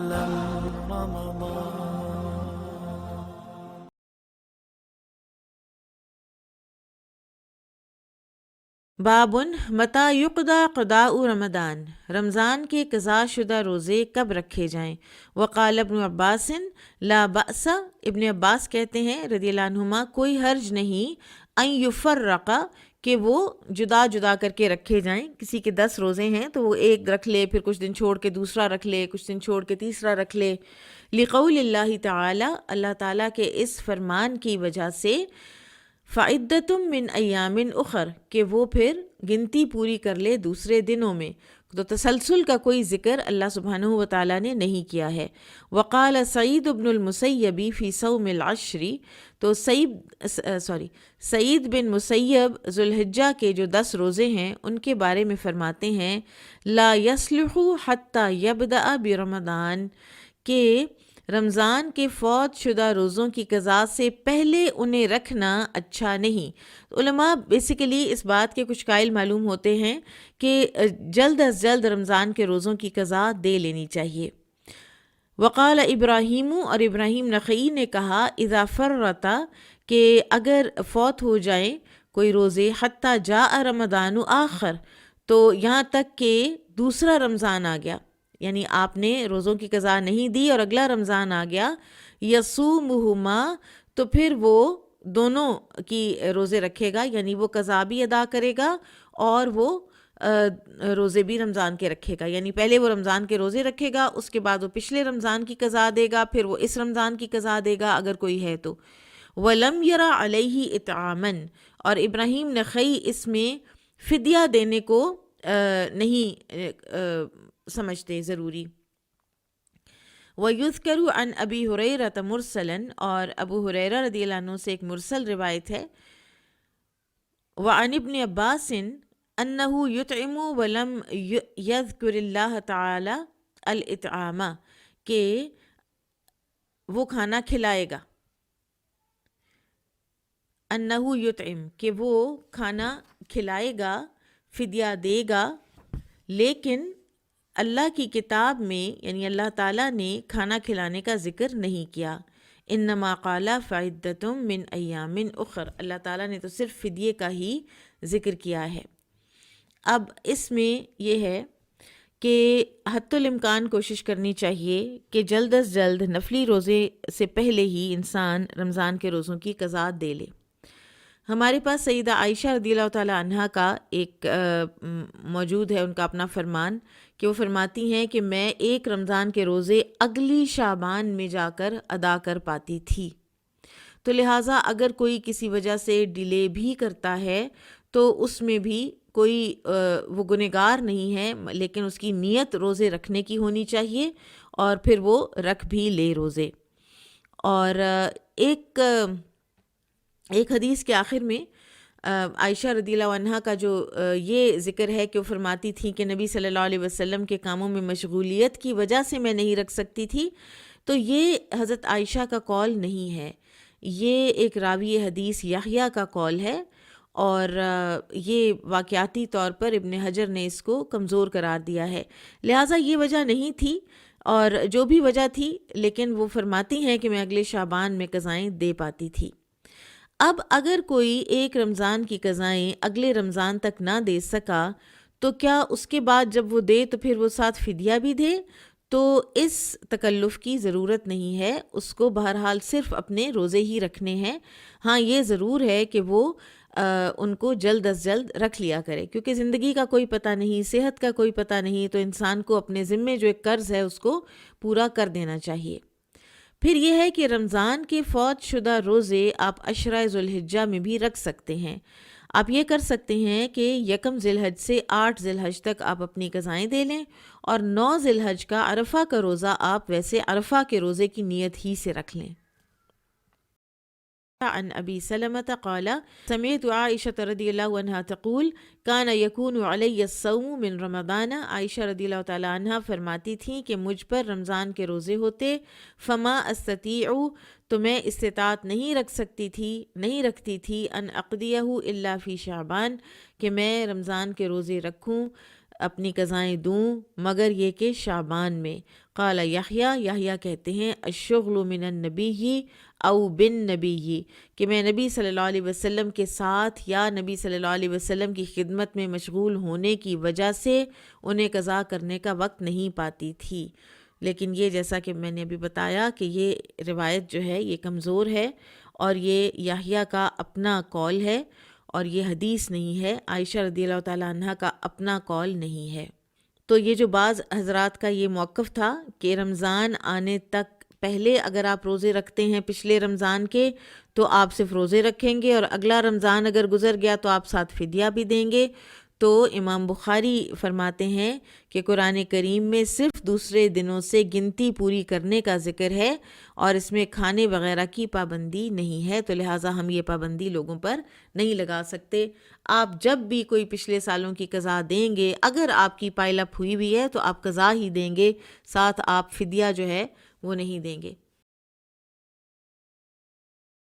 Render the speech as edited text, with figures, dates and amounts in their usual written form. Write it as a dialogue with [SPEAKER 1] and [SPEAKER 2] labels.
[SPEAKER 1] أهلا رمضان.
[SPEAKER 2] بابن متا یقدا قضاء رمضان، رمضان کے قضا شدہ روزے کب رکھے جائیں؟ وقال ابن عباس لا بأس، ابن عباس کہتے ہیں رضی اللہ عنہما کوئی حرج نہیں، ان یفرق کہ وہ جدا جدا کر کے رکھے جائیں. کسی کے 10 روزے ہیں تو وہ ایک رکھ لے، پھر کچھ دن چھوڑ کے دوسرا رکھ لے، کچھ دن چھوڑ کے تیسرا رکھ لے. لقول اللہ تعالی، اللہ تعالیٰ کے اس فرمان کی وجہ سے، فعدتم من ایام اخر کہ وہ پھر گنتی پوری کر لے دوسرے دنوں میں. تو تسلسل کا کوئی ذکر اللہ سبحانہ و تعالیٰ نے نہیں کیا ہے. وقال سعید بن المسیب فی صوم العشر، تو سعید بن مسیب ذوالحجہ کے جو 10 روزے ہیں ان کے بارے میں فرماتے ہیں لا یصلح حتی یبدأ برمضان، کہ رمضان کے فوت شدہ روزوں کی قضا سے پہلے انہیں رکھنا اچھا نہیں. علماء بیسیکلی اس بات کے کچھ قائل معلوم ہوتے ہیں کہ جلد از جلد رمضان کے روزوں کی قضا دے لینی چاہیے. وقال ابراہیم، اور ابراہیم نخعی نے کہا اذا فرطا کہ اگر فوت ہو جائیں کوئی روزے حتی جاء رمضان آخر، تو یہاں تک کہ دوسرا رمضان آ گیا، یعنی آپ نے روزوں کی قضا نہیں دی اور اگلا رمضان آ گیا، یصومہما، تو پھر وہ دونوں کی روزے رکھے گا، یعنی وہ قضا بھی ادا کرے گا اور وہ روزے بھی رمضان کے رکھے گا. یعنی پہلے وہ رمضان کے روزے رکھے گا، اس کے بعد وہ پچھلے رمضان کی قضا دے گا، پھر وہ اس رمضان کی قضا دے گا اگر کوئی ہے تو. وَلَمْ يَرَ عَلَيْهِ اطعامًا، اور ابراہیم نخعی اس میں فدیہ دینے کو نہیں سمجھتے ضروری. وَيُذْكَرُ عَنْ أَبِي هُرَيْرَةَ مُرْسَلًا، اور ابو ہریرہ رضی اللہ عنہ سے ایک مرسل روایت ہے. وعن ابن عباس انہ یطعم ولم یذکر اللہ تعالی الاطعام، کہ وہ کھانا کھلائے گا. انہ یطعم کہ وہ کھانا کھلائے گا، فدیہ دے گا، لیکن اللہ کی کتاب میں یعنی اللہ تعالیٰ نے کھانا کھلانے کا ذکر نہیں کیا. انما قال فعدتم من ایام اخر، اللہ تعالیٰ نے تو صرف فدیے کا ہی ذکر کیا ہے. اب اس میں یہ ہے کہ حتی الامکان کوشش کرنی چاہیے کہ جلد از جلد نفلی روزے سے پہلے ہی انسان رمضان کے روزوں کی قضا دے لے. ہمارے پاس سیدہ عائشہ رضی اللہ تعالی عنہا کا ایک موجود ہے ان کا اپنا فرمان، کہ وہ فرماتی ہیں کہ میں ایک رمضان کے روزے اگلی شعبان میں جا کر ادا کر پاتی تھی. تو لہٰذا اگر کوئی کسی وجہ سے ڈیلے بھی کرتا ہے تو اس میں بھی کوئی وہ گنہگار نہیں ہے، لیکن اس کی نیت روزے رکھنے کی ہونی چاہیے اور پھر وہ رکھ بھی لے روزے. اور ایک حدیث کے آخر میں عائشہ رضی اللہ عنہا کا جو یہ ذکر ہے کہ وہ فرماتی تھیں کہ نبی صلی اللہ علیہ وسلم کے کاموں میں مشغولیت کی وجہ سے میں نہیں رکھ سکتی تھی، تو یہ حضرت عائشہ کا قول نہیں ہے، یہ ایک راوی حدیث یحییٰ کا قول ہے، اور یہ واقعاتی طور پر ابن حجر نے اس کو کمزور قرار دیا ہے. لہٰذا یہ وجہ نہیں تھی، اور جو بھی وجہ تھی لیکن وہ فرماتی ہیں کہ میں اگلے شعبان میں قضائیں دے پاتی تھی. اب اگر کوئی ایک رمضان کی قضائیں اگلے رمضان تک نہ دے سکا تو کیا اس کے بعد جب وہ دے تو پھر وہ ساتھ فدیہ بھی دے؟ تو اس تکلف کی ضرورت نہیں ہے، اس کو بہرحال صرف اپنے روزے ہی رکھنے ہیں. ہاں یہ ضرور ہے کہ وہ ان کو جلد از جلد رکھ لیا کرے، کیونکہ زندگی کا کوئی پتہ نہیں، صحت کا کوئی پتہ نہیں، تو انسان کو اپنے ذمے جو ایک قرض ہے اس کو پورا کر دینا چاہیے. پھر یہ ہے کہ رمضان کے فوت شدہ روزے آپ عشرہ ذوالحجہ میں بھی رکھ سکتے ہیں. آپ یہ کر سکتے ہیں کہ 1 ذی الحج سے 8 ذی الحج تک آپ اپنی قضائیں دے لیں، اور 9 ذی الحج کا عرفہ کا روزہ آپ ویسے عرفہ کے روزے کی نیت ہی سے رکھ لیں. عن ابی سلمة قال سمعت عائشة رضی اللہ عنہا تقول كان يكون علی الصوم من رمضان، عائشہ رضی اللہ تعالی عنہا فرماتی تھیں کہ مجھ پر رمضان کے روزے ہوتے، فما استطیع، تو میں استطاعت نہیں رکھتی تھی ان اقضیہ الا فی شعبان، کہ میں رمضان کے روزے رکھوں اپنی قضائیں دوں مگر یہ کہ شعبان میں۔ قال یحییٰ کہتے ہیں الشغل من النبی او بن نبی، کہ میں نبی صلی اللہ علیہ وسلم کے ساتھ یا نبی صلی اللہ علیہ وسلم کی خدمت میں مشغول ہونے کی وجہ سے انہیں قضا کرنے کا وقت نہیں پاتی تھی۔ لیکن یہ جیسا کہ میں نے ابھی بتایا کہ یہ روایت جو ہے یہ کمزور ہے اور یہ یحییٰ کا اپنا قول ہے اور یہ حدیث نہیں ہے، عائشہ رضی اللہ تعالیٰ عنہ کا اپنا قول نہیں ہے۔ تو یہ جو بعض حضرات کا یہ موقف تھا کہ رمضان آنے تک پہلے اگر آپ روزے رکھتے ہیں پچھلے رمضان کے تو آپ صرف روزے رکھیں گے، اور اگلا رمضان اگر گزر گیا تو آپ ساتھ فدیہ بھی دیں گے، تو امام بخاری فرماتے ہیں کہ قرآن کریم میں صرف دوسرے دنوں سے گنتی پوری کرنے کا ذکر ہے اور اس میں کھانے وغیرہ کی پابندی نہیں ہے، تو لہٰذا ہم یہ پابندی لوگوں پر نہیں لگا سکتے۔ آپ جب بھی کوئی پچھلے سالوں کی قضا دیں گے، اگر آپ کی پائل اپ ہوئی بھی ہے تو آپ قضا ہی دیں گے، ساتھ آپ فدیہ جو ہے وہ نہیں دیں گے۔